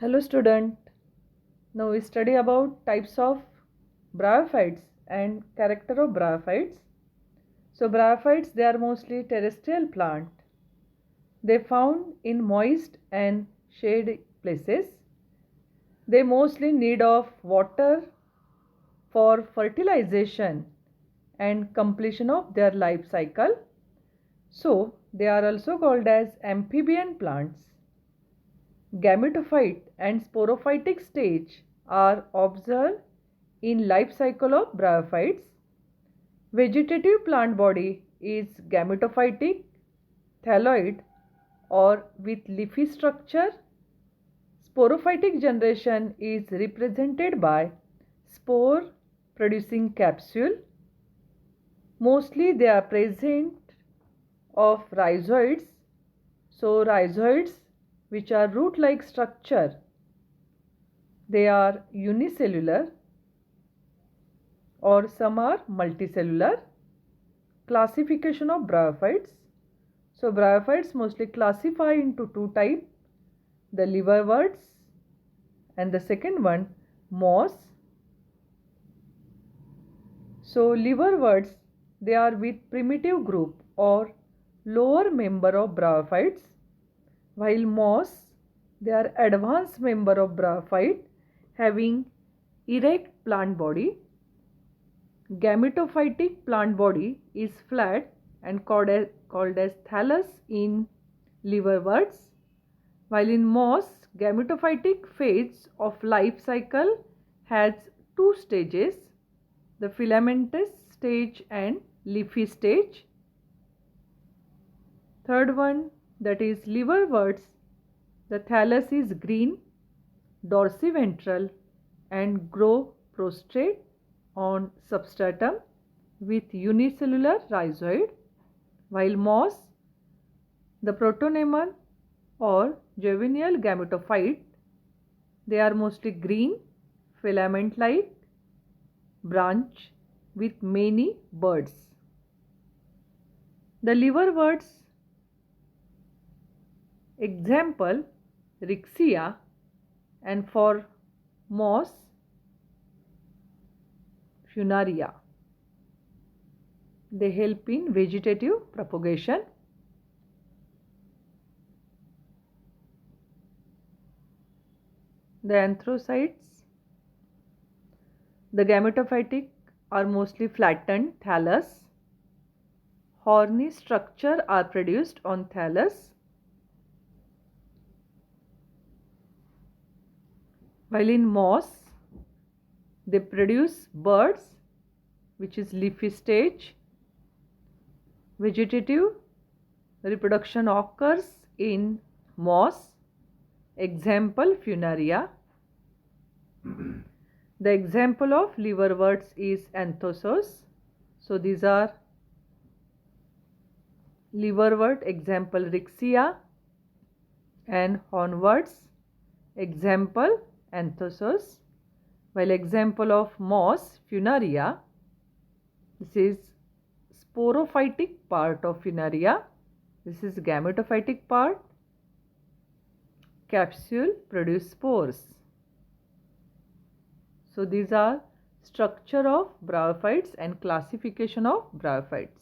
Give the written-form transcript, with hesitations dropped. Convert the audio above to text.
Hello student. Now we study about types of bryophytes and character of bryophytes. So bryophytes, they are mostly terrestrial plant. They found in moist and shade places. They mostly need of water for fertilization and completion of their life cycle. So they are also called as amphibian plants. Gametophyte and sporophytic stage are observed in life cycle of bryophytes. Vegetative plant body is gametophytic, thalloid or with leafy structure. Sporophytic generation is represented by spore producing capsule. Mostly they are present of rhizoids. So rhizoids, which are root-like structure, they are unicellular or some are multicellular. Classification of bryophytes. So bryophytes mostly classify into two types, the liverworts and the second one moss. So liverworts, they are with primitive group or lower member of bryophytes, while moss, they are advanced member of bryophyte having erect plant body. Gametophytic plant body is flat and called as thallus in liverworts, while in moss, gametophytic phase of life cycle has two stages, the filamentous stage and leafy stage. Third one, that is liverworts, the thallus is green, dorsiventral and grow prostrate on substratum with unicellular rhizoid, while moss, the protonemon or juvenile gametophyte, they are mostly green, filament-like branch with many buds. The liverworts, example Rixia, and for moss funaria. They help in vegetative propagation. The anthrocytes, the gametophytic are mostly flattened thallus. Horny structure are produced on thallus, while in moss they produce buds, which is leafy stage. Vegetative reproduction occurs in moss, example funaria. The example of liverworts is anthosos. So these are liverwort, example Rixia, and hornworts, example anthosos, while example of moss funaria, this is sporophytic part of funaria, this is gametophytic part, capsule produce spores. So these are structure of bryophytes and classification of bryophytes.